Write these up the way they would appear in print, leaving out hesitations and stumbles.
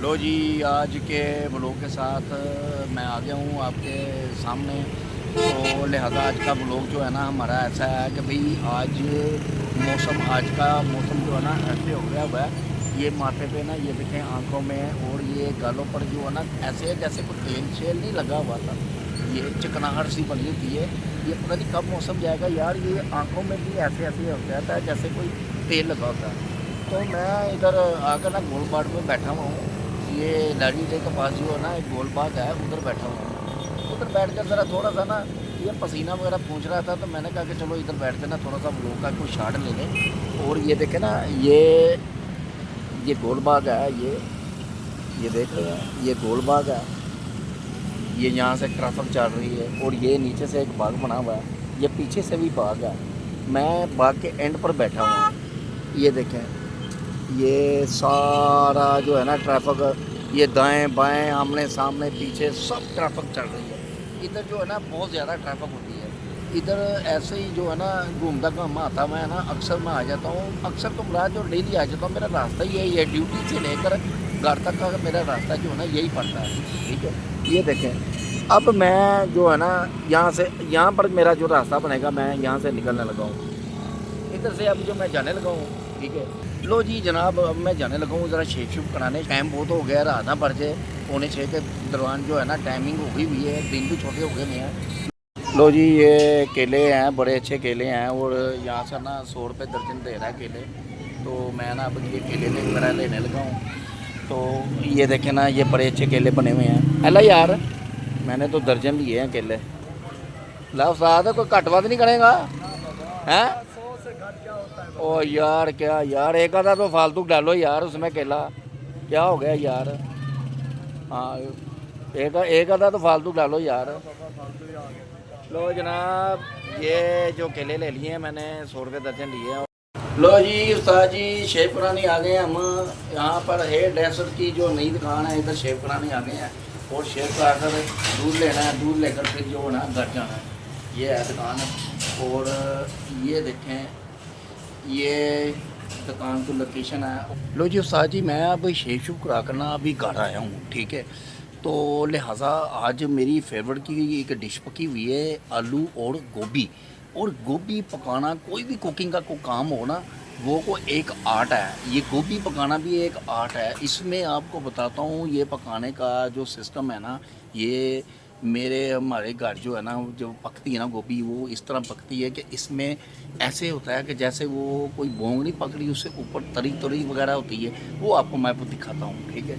लो जी, आज के ब्लॉग के साथ मैं आ गया हूँ आपके सामने। तो लिहाजा आज का ब्लॉग जो है ना हमारा ऐसा है कि भाई आज आज का मौसम जो है ना ऐसे हो गया हुआ है। ये माथे पे ना ये देखें आंखों में और ये गालों पर जो है ना ऐसे जैसे कोई तेल शेल नहीं लगा हुआ था। ये चिकनाहट सी बनी होती है। ये पता नहीं कब मौसम जाएगा यार, ये आंखों में भी ऐसे ऐसे हो जाता है जैसे कोई तेल लगा होता है। तो मैं इधर आकर ना गोल बाग में बैठा हुआ हूँ। ये लाड़ी डे के पास जो है ना एक गोल बाग है, उधर बैठा हुआ हूँ। उधर बैठ कर ज़रा थोड़ा सा ना ये पसीना वगैरह पूछ रहा था, तो मैंने कहा कि चलो इधर बैठ कर ना थोड़ा सा व्लॉग का कोई शॉट ले लें। और ये देखे ना ये गोल बाग है। ये देख रहे हैं, ये गोल बाग है। ये यहाँ से ट्रैफिक चल रही है और ये नीचे से एक बाग बना हुआ है, ये पीछे से भी बाग है। मैं बाग के एंड पर बैठा हुआ हूँ। ये देखें, ये सारा जो है ना ट्रैफिक, ये दाएं बाएं आमने सामने पीछे सब ट्रैफिक चल रही है। इधर जो है ना बहुत ज़्यादा ट्रैफिक होती है। इधर ऐसे ही जो है ना घूमता घामा आता मैं ना अक्सर मैं आ जाता हूँ। अक्सर तो मुराद जो डेली आ जाता हूँ, मेरा रास्ता ही यही है, ड्यूटी से लेकर घर तक का मेरा रास्ता जो है ना यही पड़ता है। ठीक है, ये देखें अब मैं जो है ना यहाँ पर मेरा जो रास्ता बनेगा, मैं यहाँ से निकलने लगा हूँ। इधर से अब जो मैं जाने लगा हूँ। ठीक है, लो जी जनाब, अब मैं जाने लगा हूँ ज़रा शेप शुप कराने। टाइम बहुत हो गया, रात ना बढ़ जाए। 6:45 के दौरान जो है ना टाइमिंग हो गई हुई है, दिन भी छोटे हो गए हैं। लो जी, ये केले हैं, बड़े अच्छे केले हैं और यहाँ से ना 100 रुपये दर्जन दे रहा है केले। तो मैं ना अब ये केले वगैरह लेने लगा हूँ। तो ये देखें ना, ये बड़े अच्छे केले बने हुए हैं। हेलो यार, मैंने तो दर्जन लिए हैं केले। ला उस्ताद, कोई घट वध नहीं करेगा हैं? ओ यार, क्या यार, एक आधा तो फालतू डालो यार उसमें केला। क्या हो गया यार? हाँ, एक आधा तो फालतू डालो यार। लो जनाब, ये जो केले ले लिए हैं मैंने, 100 रुपये दर्जन लिए हैं। लो जी उस्ताद जी, शेव कराने आ गए हम। यहाँ पर हेयर ड्रेसर की जो नई दुकान है, इधर शेव कराने आ गए हैं। और शेव करा कर दूध लेना है, दूध लेकर फिर जो है ना घर जाना है। ये है दुकान। और ये देखें, ये दुकान की लोकेशन है। लो जी उस्ताद जी, मैं अब शेव शुभ करा कर ना अभी घर आया हूँ। ठीक है, तो लिहाजा आज मेरी फेवरेट की एक डिश पकी हुई है, आलू और गोभी। और गोभी पकाना, कोई भी कुकिंग का कोई काम हो ना, वो को एक आर्ट है। ये गोभी पकाना भी एक आर्ट है। इसमें आपको बताता हूँ, ये पकाने का जो सिस्टम है ना, ये हमारे घर जो है ना, जो पकती है ना गोभी, वो इस तरह पकती है कि इसमें ऐसे होता है कि जैसे वो कोई बोंग नहीं पक रही, उससे ऊपर तरी तरी वगैरह होती है। वो आपको मैं दिखाता हूँ। ठीक है,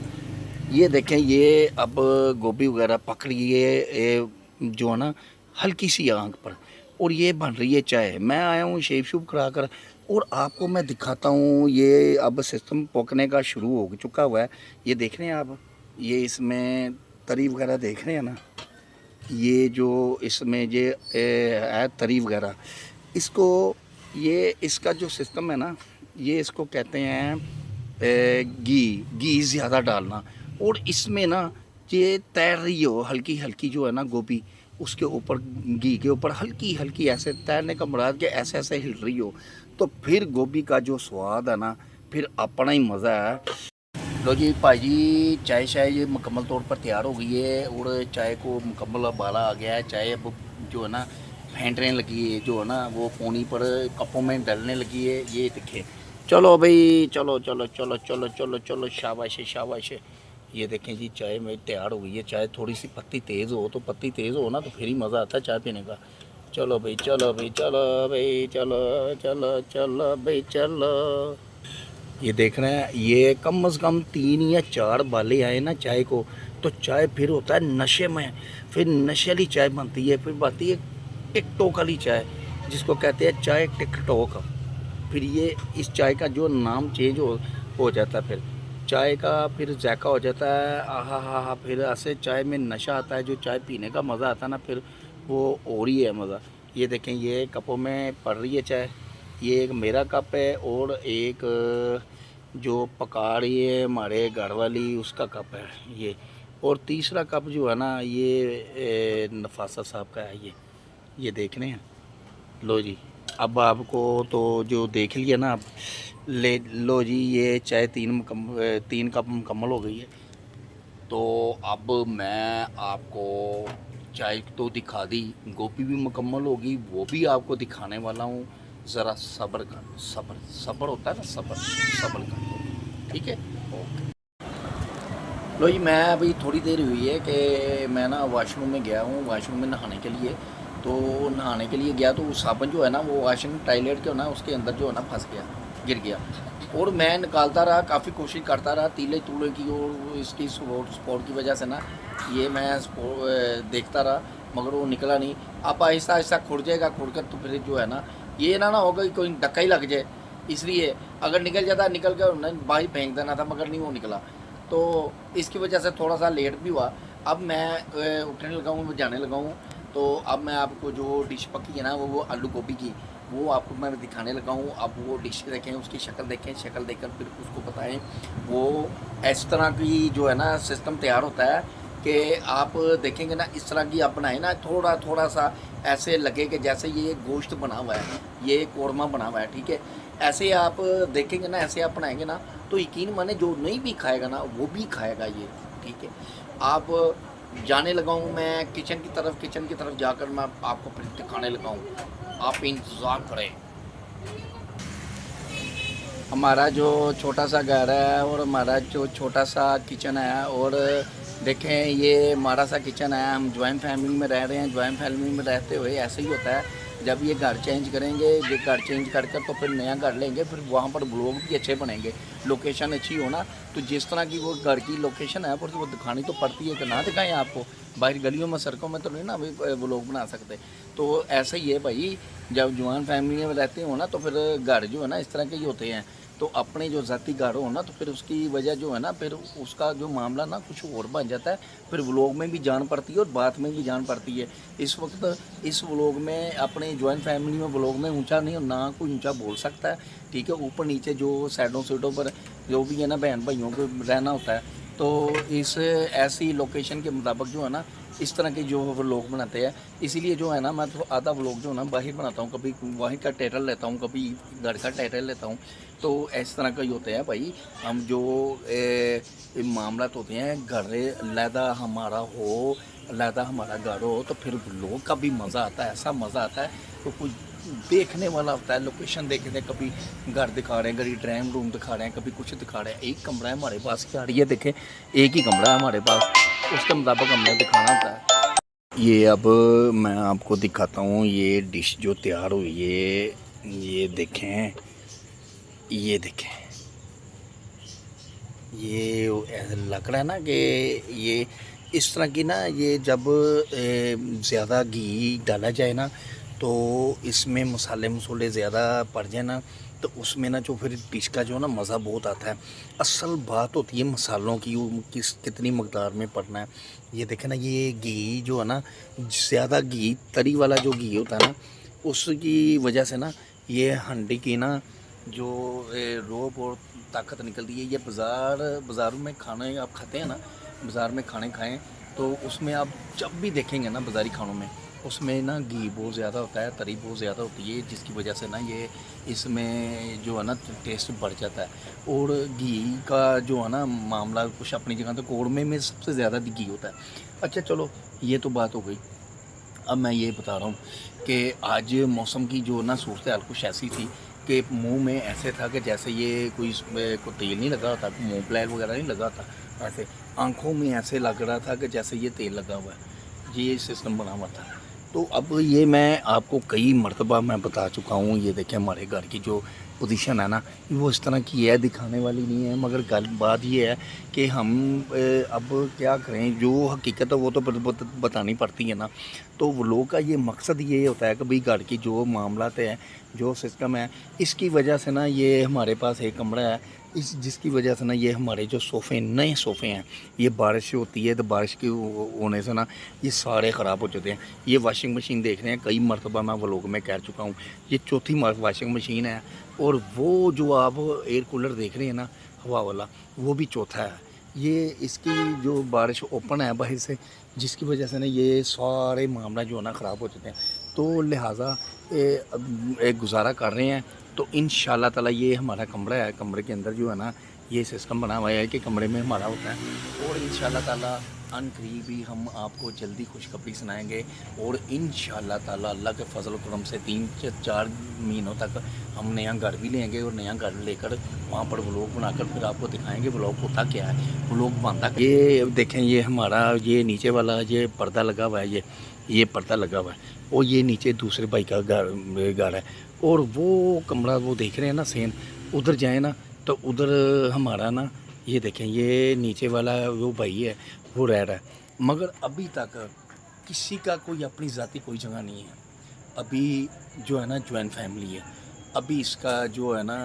ये देखें, ये अब गोभी वगैरह पक रही है, ये जो है ना हल्की सी आंच पर। और ये बन रही है चाय। मैं आया हूँ शेप शुप करा कर और आपको मैं दिखाता हूँ। ये अब सिस्टम पकने का शुरू हो चुका हुआ है। ये देख रहे हैं आप, ये इसमें तरी वगैरह देख रहे हैं ना, ये जो इसमें ये है तरी वगैरह, इसको, ये इसका जो सिस्टम है ना, ये इसको कहते हैं घी ज़्यादा डालना। और इसमें ना ये तैर रही हो हल्की हल्की जो है ना गोभी, उसके ऊपर घी के ऊपर हल्की हल्की ऐसे तैरने का मुराद के ऐसे ऐसे हिल रही हो, तो फिर गोभी का जो स्वाद है ना, फिर अपना ही मज़ा है। लो जी भाजी, चाय शाय ये मुकम्मल तौर पर तैयार हो गई है और चाय को मुकम्मल उबाला आ गया है। चाय अब जो है ना फेंटने लगी है, जो है ना वो पोनी पर कपों में डलने लगी है। ये देखें, चलो भाई, चलो चलो चलो चलो चलो चलो, शाबाश है शाबाश है। ये देखें जी, चाय में तैयार हो गई है। चाय थोड़ी सी पत्ती तेज़ हो, तो पत्ती तेज़ हो ना तो फिर ही मज़ा आता है चाय पीने का। चलो भाई, चलो भाई, चलो भाई, चलो चलो चलो भाई, चलो। ये देख रहे हैं, ये कम से कम 3 या 4 बाले आए ना चाय को, तो चाय फिर होता है नशे में। फिर नशे वाली चाय बनती है, फिर बनती है टिकटॉक वाली चाय, जिसको कहते हैं चाय टिकटॉक। फिर ये इस चाय का जो नाम चेंज हो जाता है, फिर चाय का फिर जायका हो जाता है। आहा हा हा, फिर ऐसे चाय में नशा आता है, जो चाय पीने का मज़ा आता है ना, फिर वो और ही है मज़ा। ये देखें, ये कपों में पड़ रही है चाय। ये एक मेरा कप है और एक जो पका रही है हमारे घर वाली, उसका कप है ये। और तीसरा कप जो है ना, ये नफासा साहब का है। ये देख रहे हैं। लो जी, अब आपको तो जो देख लिया ना आप, ले लो जी, ये चाय 3 कप मुकम्मल हो गई है। तो अब मैं आपको चाय तो दिखा दी, गोभी भी मुकम्मल होगी, वो भी आपको दिखाने वाला हूँ। ज़रा सब्र कर, सब्र सब्र होता है ना, सब्र सब्र कर, ठीक है। ओके। लो जी, मैं अभी थोड़ी देर हुई है कि मैं ना वाशरूम में गया हूँ, वाशरूम में नहाने के लिए। तो नहाने के लिए गया तो वो साबुन जो है ना, वो वाशरूम टॉयलेट जो है ना उसके अंदर जो है ना फंस गया, गिर गया। और मैं निकालता रहा, काफ़ी कोशिश करता रहा तीले तूले की, और इसकी स्पोर्ट की वजह से ना ये मैं देखता रहा, मगर वो निकला नहीं। अब आहिस्ता आहिस्ता खुड़ जाएगा, खुड़ कर तो फिर जो है ना ये ना होगा कि कोई धक्का ही लग जाए, इसलिए अगर निकल जाता निकल कर बाहर फेंक देना था, मगर नहीं वो निकला। तो इसकी वजह से थोड़ा सा लेट भी हुआ। अब मैं उठने लगा हूँ, जाने लगा हूँ। तो अब मैं आपको जो डिश पकी है ना वो आलू गोभी की, वो आपको मैं दिखाने लगा हूँ। अब वो डिश देखें, उसकी शक्ल देखें, शक्ल देखकर फिर उसको बताएं। वो इस तरह की जो है ना सिस्टम तैयार होता है कि आप देखेंगे ना, इस तरह की आप बनाए ना, थोड़ा थोड़ा सा ऐसे लगे कि जैसे ये गोश्त बना हुआ है, ये कौरमा बना हुआ है, ठीक है। ऐसे आप देखेंगे ना, ऐसे आप बनाएंगे ना, तो यकीन माने जो नहीं भी खाएगा ना वो भी खाएगा ये, ठीक है। आप जाने लगा हूँ मैं किचन की तरफ जाकर मैं आपको फिर दिखाने लगा हूँ, आप इंतज़ार करें। हमारा जो छोटा सा घर है और हमारा जो छोटा सा किचन है, और देखें ये हमारा सा किचन है। हम जॉइंट फैमिली में रह रहे हैं, जॉइंट फैमिली में रहते हुए ऐसे ही होता है, जब ये घर चेंज करेंगे, ये घर चेंज कर कर तो फिर नया घर लेंगे, फिर वहाँ पर ब्लॉग भी अच्छे बनेंगे, लोकेशन अच्छी हो ना। तो जिस तरह की वो घर की लोकेशन है पर वो दिखानी तो पड़ती है, कि ना दिखाएं आपको, बाहर गलियों में सड़कों में तो नहीं ना अभी ब्लॉग बना सकते। तो ऐसा ही है भाई, जब जॉइंट फैमिली में रहते हो ना तो फिर घर जो है ना इस तरह के ही होते हैं। तो अपने जो ज़ाती घर हो ना तो फिर उसकी वजह जो है ना, फिर उसका जो मामला ना कुछ और बन जाता है, फिर व्लॉग में भी जान पड़ती है और बात में भी जान पड़ती है। इस वक्त इस व्लॉग में अपने जॉइंट फैमिली में व्लॉग में ऊंचा नहीं, ना कोई ऊंचा बोल सकता है, ठीक है। ऊपर नीचे जो साइडों साइडों पर जो भी है ना बहन भाइयों को रहना होता है। तो इस ऐसी लोकेशन के मुताबिक जो है ना इस तरह के जो व्लॉग बनाते हैं, इसीलिए जो है ना मैं तो आधा व्लॉग जो है ना बाहर बनाता हूँ, कभी वहीं का टाइटल लेता हूँ, कभी घर का टाइटल लेता हूँ। तो इस तरह का ही होता है भाई। हम जो मामला होते हैं, घर लैदा हमारा हो, लैदा हमारा घर हो, तो फिर व्लॉग का भी मज़ा आता है, ऐसा मज़ा आता है तो कुछ देखने वाला होता है। लोकेशन देखते हैं, कभी घर दिखा रहे हैं, कभी ड्राइंग रूम दिखा रहे हैं, कभी कुछ दिखा रहे हैं। एक कमरा है हमारे पास, क्या रही है देखें, एक ही कमरा है हमारे पास, उसके मुताबिक हमने दिखाना होता है। ये अब मैं आपको दिखाता हूँ, ये डिश जो तैयार हुई है, ये देखें, ये देखें, ये ऐसा लग रहा है ना कि ये इस तरह की ना, ये जब ज़्यादा घी डाला जाए ना तो इसमें मसाले मसूले ज़्यादा पड़ जाए ना, तो उसमें ना जो फिर डिश का जो ना मज़ा बहुत आता है। असल बात होती है मसालों की, वो कितनी मकदार में पड़ना है। ये देखें ना, ये घी जो है ना, ज़्यादा घी तरी वाला जो घी होता है ना, उसकी वजह से ना ये हंडी की ना जो रोब और ताकत निकलती है। ये बाज़ारों में खाने आप खाते हैं ना, बाज़ार में खाने खाएं तो उसमें आप जब भी देखेंगे ना बाज़ारी खानों में, उसमें ना घी बहुत ज़्यादा होता है, तरी बहुत ज़्यादा होती है, जिसकी वजह से ना ये इसमें जो है ना टेस्ट बढ़ जाता है। और घी का जो है ना मामला कुछ अपनी जगह, तो कौड़मे में सबसे ज़्यादा घी होता है। अच्छा चलो, ये तो बात हो गई। अब मैं ये बता रहा हूँ कि आज मौसम की जो ना सूरत हाल कुछ ऐसी थी कि मुंह में ऐसे था कि जैसे ये कोई इसमें कोई तेल नहीं लगा होता, मुंह प्लेल वगैरह नहीं लगा था, ऐसे आंखों में ऐसे लग रहा था कि जैसे ये तेल लगा हुआ है, ये सिस्टम बना हुआ था। तो अब ये मैं आपको कई मरतबा मैं बता चुका हूँ। ये देखें हमारे घर की जो पोजीशन है ना, वो इस तरह की है, दिखाने वाली नहीं है, मगर बात ये है कि हम अब क्या करें, जो हकीकत है वो तो बतानी पड़ती है ना। तो व्लॉग का ये मकसद ये होता है कि भाई घर की जो मामलात हैं, जो सिस्टम है, इसकी वजह से ना ये हमारे पास एक कमरा है, इस जिसकी वजह से ना ये हमारे जो सोफ़े, नए सोफ़े हैं, ये बारिश होती है तो बारिश की होने से ना ये सारे ख़राब हो जाते हैं। ये वॉशिंग मशीन देख रहे हैं, कई मरतबा मैं व्लॉग में कह चुका हूँ, ये चौथी वॉशिंग मशीन है। और वो जो आप एयर कूलर देख रहे हैं ना हवा वाला, वो भी चौथा है। ये इसकी जो बारिश ओपन है बाहर से, जिसकी वजह से ना ये सारे मामला जो है ना ख़राब हो जाते हैं। तो लिहाजा एक गुजारा कर रहे हैं। तो इंशाल्लाह ताला ये हमारा कमरा है, कमरे के अंदर जो है ना ये सिस्टम बना हुआ है कि कमरे में हमारा होता है। और इंशाल्लाह ताला अनकरीब ही हम आपको जल्दी खुशखबरी सुनाएंगे। और इंशाल्लाह ताला अल्लाह के फजल करम से 3-4 महीनों तक हम नया घर भी लेंगे और नया घर लेकर वहाँ पर व्लॉग बनाकर फिर आपको दिखाएंगे व्लॉग होता क्या है, व्लॉग बनता। ये देखें, ये हमारा ये नीचे वाला ये पर्दा लगा हुआ है, ये पर्दा लगा हुआ है। और ये नीचे दूसरे भाई का घर है। और वो कमरा वो देख रहे हैं ना सेम, उधर जाए ना तो उधर हमारा ना, ये देखें, ये नीचे वाला वो भाई है वो रह रहा है। मगर अभी तक किसी का कोई अपनी ज़ाती कोई जगह नहीं है। अभी जो है ना जॉइंट फैमिली है। अभी इसका जो है ना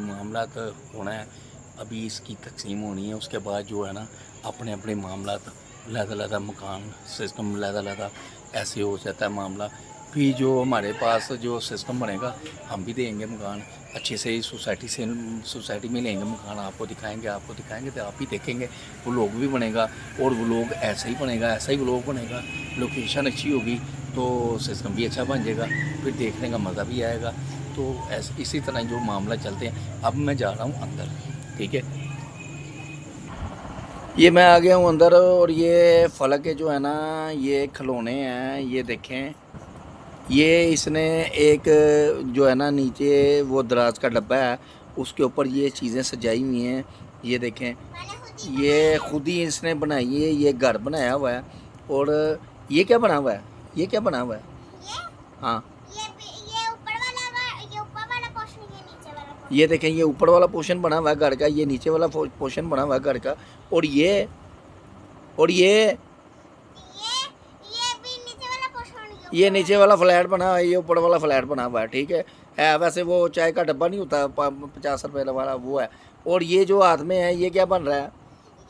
मामला होना है, अभी इसकी तकसीम होनी है। उसके बाद जो है ना अपने अपने मामला लहदा मकान सिस्टम लहदा ऐसे हो जाता है मामला। फिर जो हमारे पास जो सिस्टम बनेगा हम भी देंगे मकान अच्छे से, सोसाइटी में लेंगे मकान, आपको दिखाएंगे तो आप ही देखेंगे। वो लोग भी बनेगा और वो लोग ऐसा ही बनेगा, ऐसा ही वो लोग बनेगा। लोकेशन अच्छी होगी तो सिस्टम भी अच्छा बन जाएगा, फिर देखने का मज़ा भी आएगा। तो ऐसे इसी तरह जो मामला चलते हैं। अब मैं जा रहा हूँ अंदर, ठीक है। ये मैं आ गया हूँ अंदर और ये फलक के जो है ना ये खिलौने हैं, ये देखें। ये इसने एक जो है ना नीचे वो दराज का डब्बा है, उसके ऊपर ये चीज़ें सजाई हुई हैं। ये देखें, ये खुद ही इसने बनाई है, ये घर बनाया हुआ है। और ये क्या बना हुआ है, ये क्या बना हुआ है? हाँ, ये ऊपर वाला पोर्शन, ये नीचे वाला पोर्शन। ये देखें, ये ऊपर वाला पोर्शन बना हुआ है घर का, ये नीचे वाला पोर्शन बना हुआ है घर का। और ये भी नीचे वाला पोर्शन, ये नीचे वाला फ्लैट बना हुआ है, ये ऊपर वाला फ्लैट बना हुआ है, ठीक है। वैसे वो चाय का डब्बा नहीं होता 50 रुपये वाला, वो है। और ये जो हाथ में है ये क्या बन रहा है?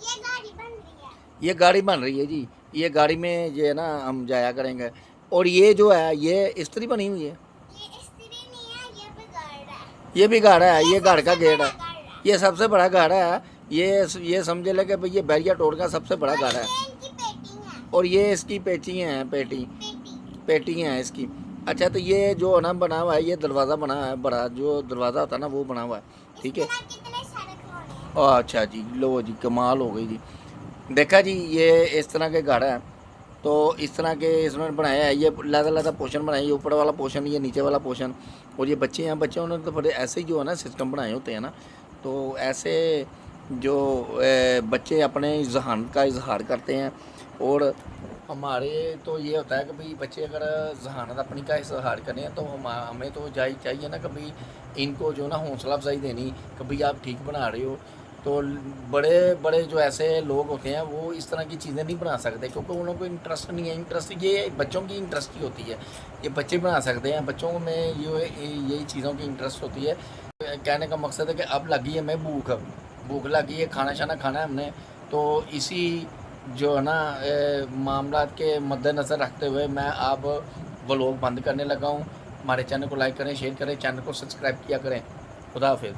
ये गाड़ी बन रही है। ये गाड़ी बन रही है जी। ये गाड़ी में जो है ना हम जाया करेंगे। और ये जो है ये इस्त्री बनी हुई है। ये इस्त्री नहीं है, ये भी गाड़ा है। ये भी गाड़ा है, ये घर का गेट है। गाड़ा है। ये सबसे बड़ा गाड़ा है। ये समझे ले कि भाई ये बैरिया टोर का सबसे बड़ा गाड़ा है। ये इनकी पेटी है। और ये इसकी पेटी हैं, पेटी हैं इसकी। अच्छा, तो ये जो ना बना हुआ है, ये दरवाज़ा बना है बड़ा, जो दरवाज़ा होता है ना वो बना हुआ है, ठीक है। कितने सारे खिलौने हैं। अच्छा जी, लो जी, कमाल हो गई जी। देखा जी, ये इस तरह के गाड़ा है। तो इस तरह के इसने बनाया है। ये लहदा पोर्शन बनाया, ये ऊपर वाला पोर्शन, ये नीचे वाला पोर्शन। और ये बच्चे हैं, बच्चे उन्होंने तो बड़े ऐसे ही जो है ना सिस्टम बनाए होते हैं ना। तो ऐसे जो बच्चे अपने जहान का इजहार करते हैं। और हमारे तो ये होता है कि भाई बच्चे अगर जहानत अपनी का इजहार करें तो हमें तो चाहिए ना कभी इनको जो ना हौसला अफजाई देनी कि भाई आप ठीक बना रहे हो। तो बड़े बड़े जो ऐसे लोग होते हैं वो इस तरह की चीज़ें नहीं बना सकते, क्योंकि उन लोगों को इंटरेस्ट नहीं है। इंटरेस्ट ये बच्चों की इंटरेस्ट ही होती है। ये बच्चे बना सकते हैं, बच्चों में यही चीज़ों की इंटरेस्ट होती है। कहने का मकसद है कि अब लगी है मैं भूख लगी है, खाना शाना खाना है हमने। तो इसी जो है ना मामला के मद्देनज़र रखते हुए मैं अब व्लॉग बंद करने लगा हूँ। हमारे चैनल को लाइक करें, शेयर करें, चैनल को सब्सक्राइब किया करें। खुदा हाफिज़।